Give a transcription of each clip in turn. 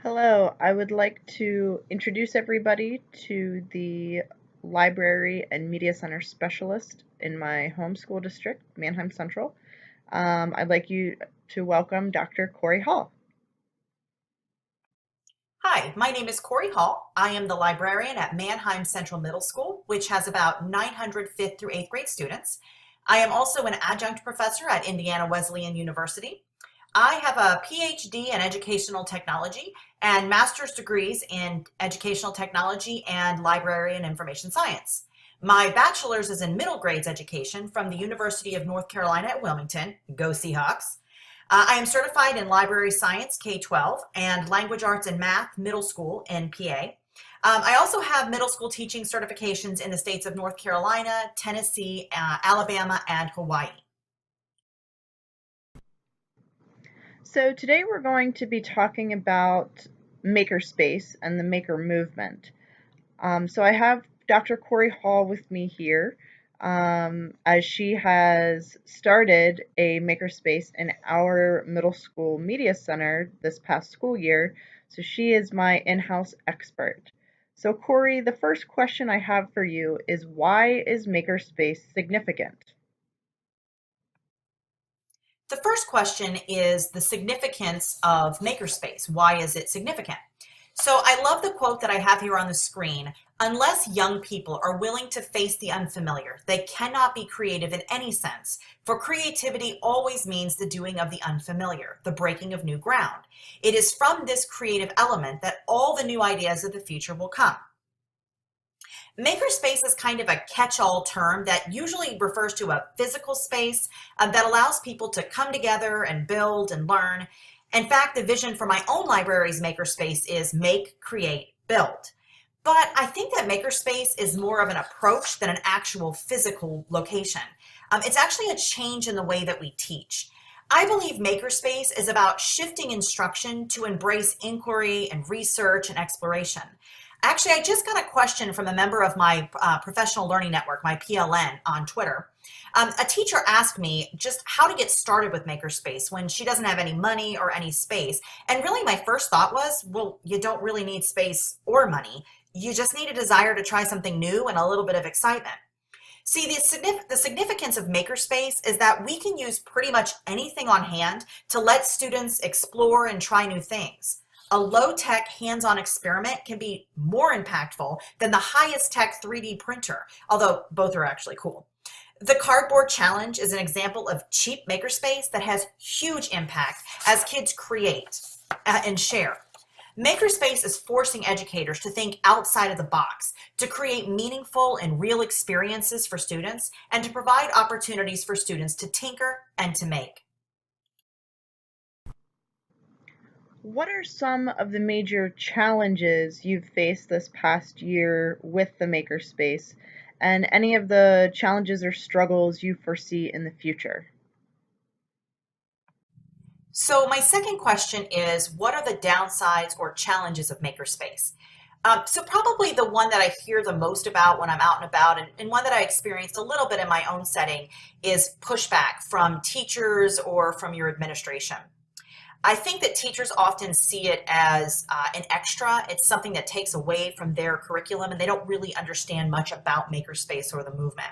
Hello, I would like to introduce everybody to the Library and Media Center Specialist in my home school district, Manheim Central. I'd like you to welcome Dr. Corey Hall. Hi, my name is Corey Hall. I am the librarian at Manheim Central Middle School, which has about 900 5th through 8th grade students. I am also an adjunct professor at Indiana Wesleyan University. I have a PhD in educational technology and master's degrees in educational technology and library and information science. My bachelor's is in middle grades education from the University of North Carolina at Wilmington. Go Seahawks. I am certified in library science K-12 and language arts and math middle school NPA. I also have middle school teaching certifications in the states of North Carolina, Tennessee, Alabama, and Hawaii. So today we're going to be talking about Makerspace and the Maker movement. So I have Dr. Corey Hall with me here, as she has started a Makerspace in our middle school media center this past school year. So she is my in-house expert. So Corey, the first question I have for you is, why is Makerspace significant? The first question is the significance of Makerspace. Why is it significant? So I love the quote that I have here on the screen. Unless young people are willing to face the unfamiliar, they cannot be creative in any sense. For creativity always means the doing of the unfamiliar, the breaking of new ground. It is from this creative element that all the new ideas of the future will come. Makerspace is kind of a catch-all term that usually refers to a physical space that allows people to come together and build and learn. In fact, the vision for my own library's Makerspace is make, create, build. But I think that Makerspace is more of an approach than an actual physical location. It's actually a change in the way that we teach. I believe Makerspace is about shifting instruction to embrace inquiry and research and exploration. Actually, I just got a question from a member of my professional learning network, my PLN, on Twitter. A teacher asked me just how to get started with Makerspace when she doesn't have any money or any space. And really my first thought was, well, you don't really need space or money. You just need a desire to try something new and a little bit of excitement. See, the significance of Makerspace is that we can use pretty much anything on hand to let students explore and try new things. A low-tech, hands-on experiment can be more impactful than the highest-tech 3D printer, although both are actually cool. The cardboard challenge is an example of cheap makerspace that has huge impact as kids create and share. Makerspace is forcing educators to think outside of the box, to create meaningful and real experiences for students, and to provide opportunities for students to tinker and to make. What are some of the major challenges you've faced this past year with the Makerspace, and any of the challenges or struggles you foresee in the future? So my second question is, what are the downsides or challenges of Makerspace? So probably the one that I hear the most about when I'm out and about, and one that I experienced a little bit in my own setting, is pushback from teachers or from your administration. I think that teachers often see it as an extra. It's something that takes away from their curriculum, and they don't really understand much about Makerspace or the movement.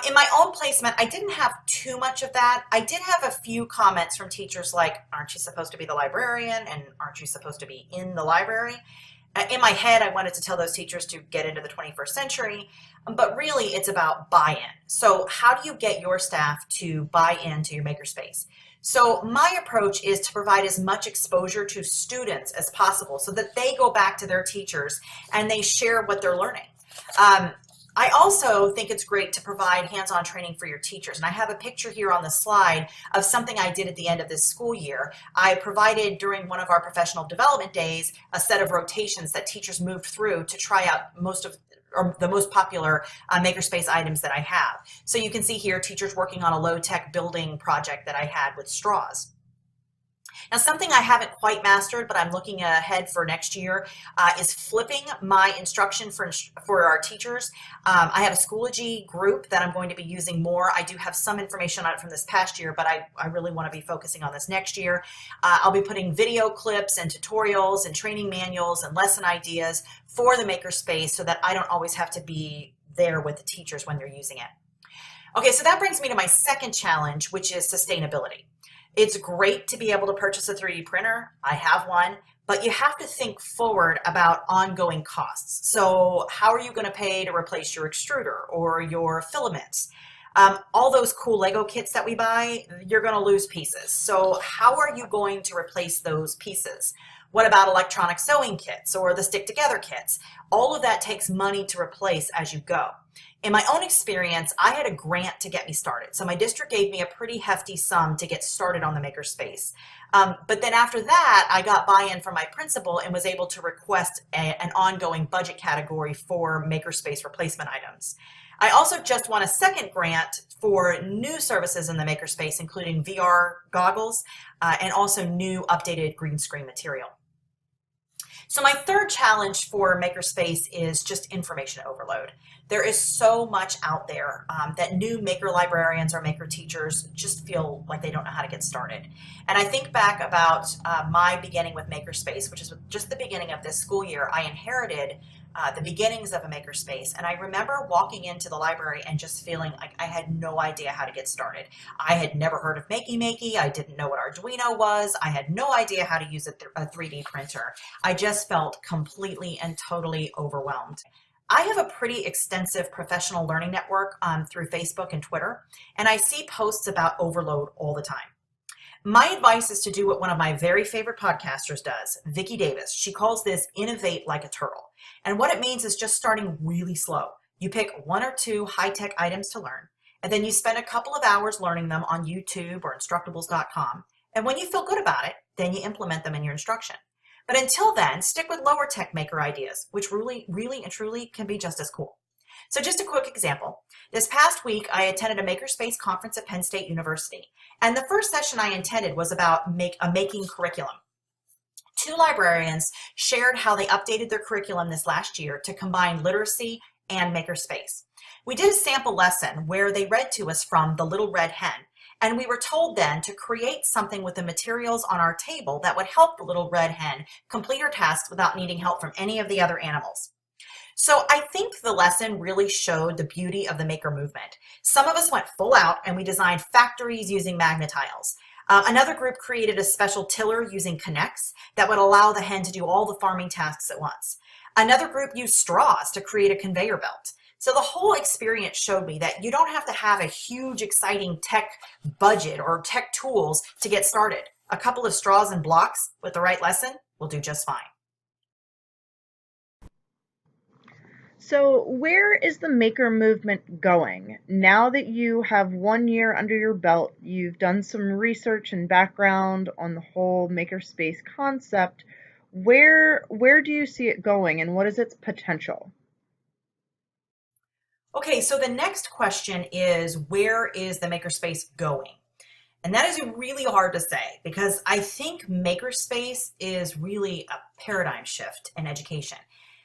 In my own placement, I didn't have too much of that. I did have a few comments from teachers like, aren't you supposed to be the librarian? And aren't you supposed to be in the library? In my head, I wanted to tell those teachers to get into the 21st century, but really it's about buy-in. So how do you get your staff to buy into your Makerspace? So my approach is to provide as much exposure to students as possible so that they go back to their teachers and they share what they're learning. I also think it's great to provide hands-on training for your teachers. And I have a picture here on the slide of something I did at the end of this school year. I provided during one of our professional development days a set of rotations that teachers moved through to try out the most popular Makerspace items that I have. So you can see here teachers working on a low-tech building project that I had with straws. Now, something I haven't quite mastered, but I'm looking ahead for next year, is flipping my instruction for our teachers. I have a Schoology group that I'm going to be using more. I do have some information on it from this past year, but I really want to be focusing on this next year. I'll be putting video clips and tutorials and training manuals and lesson ideas for the Makerspace so that I don't always have to be there with the teachers when they're using it. Okay, so that brings me to my second challenge, which is sustainability. It's great to be able to purchase a 3D printer. I have one, but you have to think forward about ongoing costs. So how are you going to pay to replace your extruder or your filaments? All those cool Lego kits that we buy, you're going to lose pieces. So how are you going to replace those pieces? What about electronic sewing kits or the stick together kits? All of that takes money to replace as you go. In my own experience, I had a grant to get me started. So my district gave me a pretty hefty sum to get started on the Makerspace. But then after that, I got buy-in from my principal and was able to request an ongoing budget category for Makerspace replacement items. I also just won a second grant for new services in the Makerspace, including VR goggles and also new updated green screen material. So my third challenge for Makerspace is just information overload. There is so much out there that new maker librarians or maker teachers just feel like they don't know how to get started. And I think back about my beginning with Makerspace, which is just the beginning of this school year. I inherited the beginnings of a Makerspace, and I remember walking into the library and just feeling like I had no idea how to get started. I had never heard of Makey. I didn't know what Arduino was. I had no idea how to use a 3D printer. I just felt completely and totally overwhelmed. I have a pretty extensive professional learning network through Facebook and Twitter, and I see posts about overload all the time. My advice is to do what one of my very favorite podcasters does, Vicki Davis. She calls this innovate like a turtle. And what it means is just starting really slow. You pick one or two high-tech items to learn, and then you spend a couple of hours learning them on YouTube or Instructables.com. And when you feel good about it, then you implement them in your instruction. But until then, stick with lower tech maker ideas, which really and truly can be just as cool. So just a quick example. This past week, I attended a Makerspace conference at Penn State University. And the first session I attended was about a making curriculum. Two librarians shared how they updated their curriculum this last year to combine literacy and Makerspace. We did a sample lesson where they read to us from The Little Red Hen, and we were told then to create something with the materials on our table that would help the little red hen complete her tasks without needing help from any of the other animals. So I think the lesson really showed the beauty of the maker movement. Some of us went full out and we designed factories using magnetiles. Another group created a special tiller using connects that would allow the hen to do all the farming tasks at once. Another group used straws to create a conveyor belt. So the whole experience showed me that you don't have to have a huge, exciting tech budget or tech tools to get started. A couple of straws and blocks with the right lesson will do just fine. So where is the maker movement going? Now that you have 1 year under your belt, you've done some research and background on the whole Makerspace concept. Where do you see it going, and what is its potential? Okay, so the next question is, where is the Makerspace going? And that is really hard to say because I think Makerspace is really a paradigm shift in education.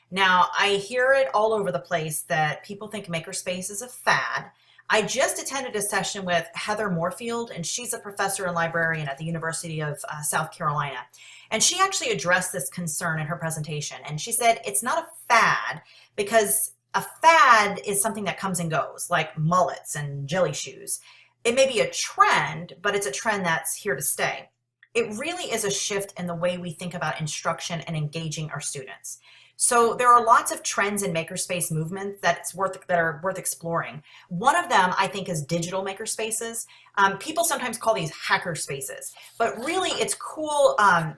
Now, I hear it all over the place that people think Makerspace is a fad. I just attended a session with Heather Moorfield, and she's a professor and librarian at the University of South Carolina. And she actually addressed this concern in her presentation. And she said it's not a fad because a fad is something that comes and goes, like mullets and jelly shoes. It may be a trend, but it's a trend that's here to stay. It really is a shift in the way we think about instruction and engaging our students. So there are lots of trends in Makerspace movement that are worth exploring. One of them, I think, is digital makerspaces. People sometimes call these hacker spaces, but really it's cool.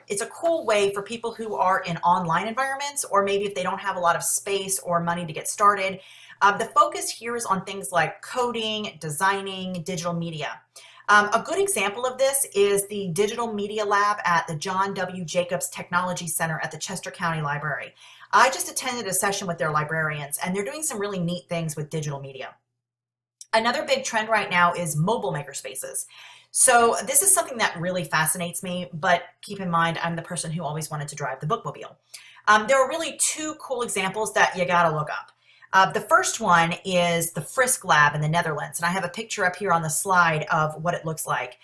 It's a cool way for people who are in online environments, or maybe if they don't have a lot of space or money to get started. The focus here is on things like coding, designing, digital media. A good example of this is the Digital Media Lab at the John W. Jacobs Technology Center at the Chester County Library. I just attended a session with their librarians, and they're doing some really neat things with digital media. Another big trend right now is mobile makerspaces. So this is something that really fascinates me, but keep in mind, I'm the person who always wanted to drive the bookmobile. There are really two cool examples that you gotta look up. The first one is the Frisk Lab in the Netherlands, and I have a picture up here on the slide of what it looks like.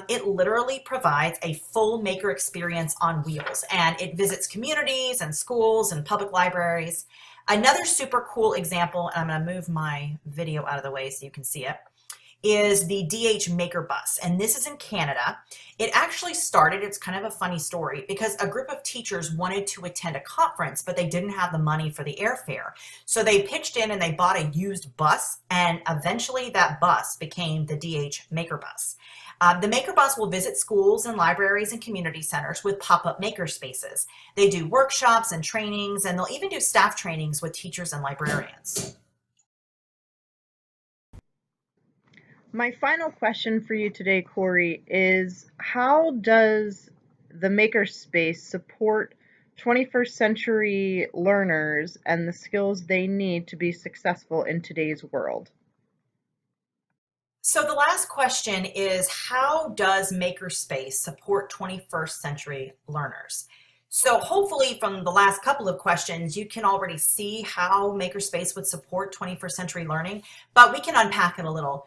It literally provides a full maker experience on wheels, and it visits communities and schools and public libraries. Another super cool example, and I'm going to move my video out of the way so you can see it, is the DH Maker Bus. And this is in Canada. It actually started, it's kind of a funny story, because a group of teachers wanted to attend a conference, but they didn't have the money for the airfare. So they pitched in and they bought a used bus, and eventually that bus became the DH Maker Bus. The Maker Bus will visit schools and libraries and community centers with pop-up maker spaces. They do workshops and trainings, and they'll even do staff trainings with teachers and librarians. My final question for you today, Corey, is how does the Makerspace support 21st century learners and the skills they need to be successful in today's world? So the last question is, how does Makerspace support 21st century learners? So hopefully from the last couple of questions, you can already see how Makerspace would support 21st century learning, but we can unpack it a little.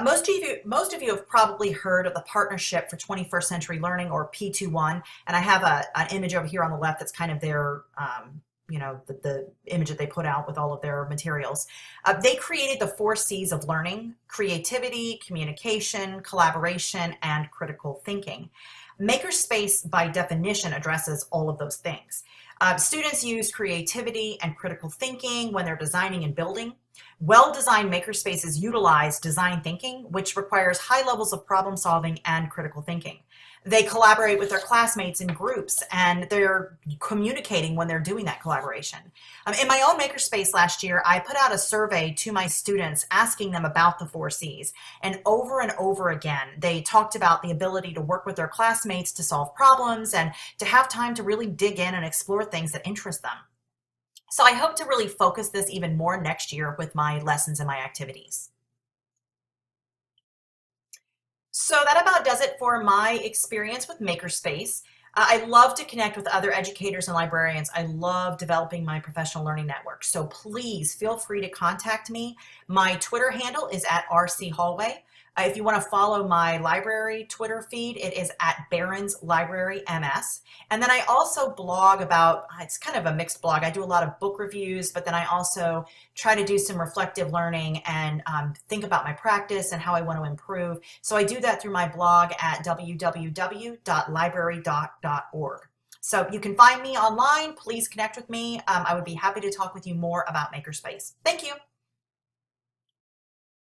Most of you have probably heard of the Partnership for 21st Century Learning, or P21, and I have an image over here on the left that's kind of their the image that they put out with all of their materials. They created the 4 C's of learning: creativity, communication, collaboration, and critical thinking. Makerspace, by definition, addresses all of those things. Students use creativity and critical thinking when they're designing and building. Well-designed makerspaces utilize design thinking, which requires high levels of problem solving and critical thinking. They collaborate with their classmates in groups, and they're communicating when they're doing that collaboration. In my own makerspace last year, I put out a survey to my students asking them about the 4 C's. And over again, they talked about the ability to work with their classmates to solve problems and to have time to really dig in and explore things that interest them. So I hope to really focus this even more next year with my lessons and my activities. So that about does it for my experience with Makerspace. I love to connect with other educators and librarians. I love developing my professional learning network. So please feel free to contact me. My Twitter handle is at RC Hallway. If you want to follow my library Twitter feed, it is at Barron's Library MS. And then I also blog about, it's kind of a mixed blog. I do a lot of book reviews, but then I also try to do some reflective learning and think about my practice and how I want to improve. So I do that through my blog at www.librarydoc.org. So you can find me online. Please connect with me. I would be happy to talk with you more about Makerspace. Thank you.